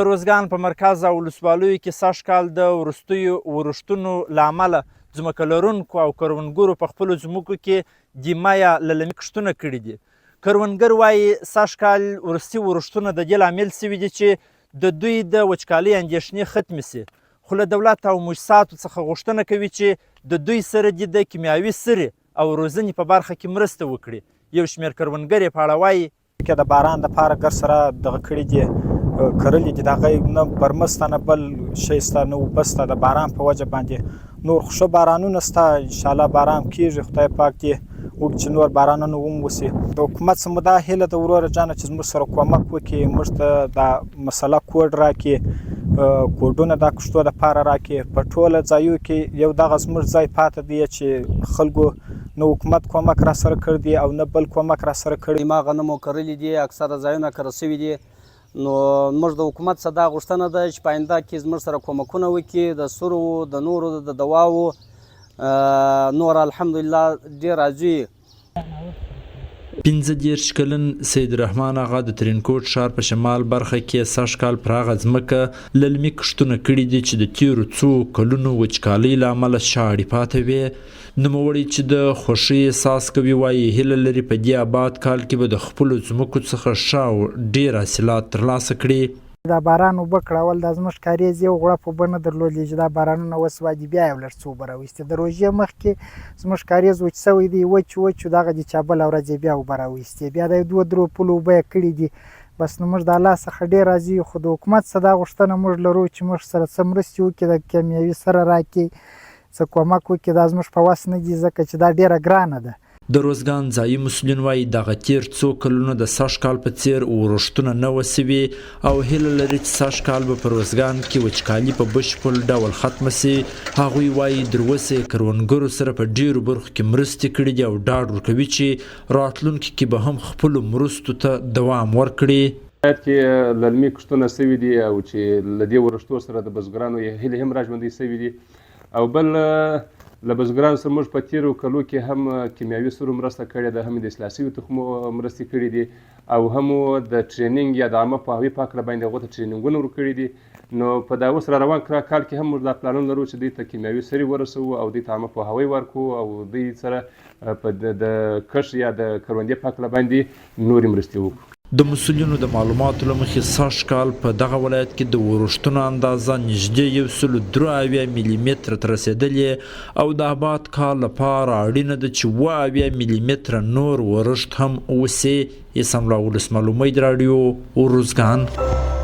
د روزګان په مرکز او ولسوالیو کې سږکال د وروستیو اورښتونو له امله ځمکه لرونکو او کروندګرو په خپلو ځمکو کې دیمه یا للمي کښتونه کړي دي. کروندګر وايي سږکال وروستي اورښتونه د دې لامل سوي دي چې د دوی د وچکالۍ اندېښنې ختمې سي، خو له دولت او مؤسساتو څخه غوښتنه کوي چې د دوی سره دې د کیمیاوي سرې او روزنې په برخه کې مرسته وکړي. یو شمېر کروندګر یې په اړه وایي که د باران دپاره ګر سره دغه کړي دي کرلي دي د هغه نه برمه سته نه بل شی سته نه اوبه سته د باران په وجه باندې نور خو ښه بارانونه سته انشاءالله باران کېږي خدای پاک دې وکړي چې نور بارانونه هم وسي. د حکومت څخه مو دا هیله ده وروره جانه چې زموږ سره کومک وکړي موږ ته دا مسله کوډ راکړي کوډونه دا کښتو دپاره راکړي په ټوله ځایو کې یو دغه زموږ ځای پاته دی چې خلکو نه حکومت کومک را سره کړی دی او نه بل کومک را سره کړی. ما غنمو کرلي دي اکثره ځایونه کره سوي دي نو موږ د حکومت څخه دا غوښتنه ده چې په آینده کې زموږ سره کومکونه وکړي د سرو د نورو د دواو نور الحمدلله ډېر راضي. 15 کلن سید رحمان آغا د ترینکوټ ښار په شمال برخه کې سږکال پراخه ځمکه للمي کښتونه کړي دي چې د تېرو څو کلونو وچکالۍ له امله شاړې پاتې وې. نوموړی چې د خوښۍ احساس کوي وایي هیله لري په دې آباد کال کې به د خپلو ځمکو څخه ښه او ډېر حاصلات ترلاسه کړي. دا باران اوبه کړول دا زموږ کاریز یو غړپ اوبه نه درلودې چې دا بارانونه وسوه دي بیا یو لږ څه اوبه راویستې د روژې مخکې زموږ کاریز وچ سوی دی وچ دغه دي چې بله ورځ بیا اوبه راویستې بیا د 2-3 پلو اوبه یې کړي دي. بس نو موږ د الله څخه ډېر راضي یو خو د حکومت څخه دا غوښتنه موږ لرو چې موږ سره څه مرستې وکړي د کیمیاوي سره راکړي څه کومک وکړي دا زموږ په وس نه دي ځکه چې دا ډېره ګرانه ده. د روزګان ځایي مسوولین وایي دغه تېر څو کلونه د سږکال په څېر اورښتونه نه وه سوي او هیله لري چې سږکال به په روزګان کې وچکالي په بشپړ ډول ختمه سي. هغوی وایي تر اوسه یې کروندګرو سره په ډېرو برخو کې مرستې کړي دي او ډاډ ورکوي چې راتلونکي کې به هم خپلو مرستو ته دوام ورکړي. ولایت کې للمي کښتونه سوي دي او چې له دې ورښتو سره د بزګرانو هیلې هم راژوندۍ سوي دي او بل له بزګرانو سره موږ په تېرو کلو کې هم کیمیاوي سرو مرسته کړې ده هم د اصلاح شوي تخمو مرستې کړي دي او هم د ټریننګ یا د عامه پوهاوي په هکله باندې هغو ته ټریننګونه ورکړي دي. نو په دا اوس را روان کال کې هم موږ دا پلانونه لرو چې دوی ته کیمیاوي سرې ورسوو او دوی ته عامه پوهاوی ورکړو او دوی سره په د کښت یا د کروندې په هکله باندې نورې مرستې وکړو. د مسوولینو د معلوماتو له مخې سږکال په دغه ولایت کې د اورښتونو اندازه نږدې 173 ملي متره ته رسېدلې او د آباد کال لپاره اړینه ده چې 70 ملي متره نور اورښت هم وسي. امله ولسمالو امیدرادیو روزګان.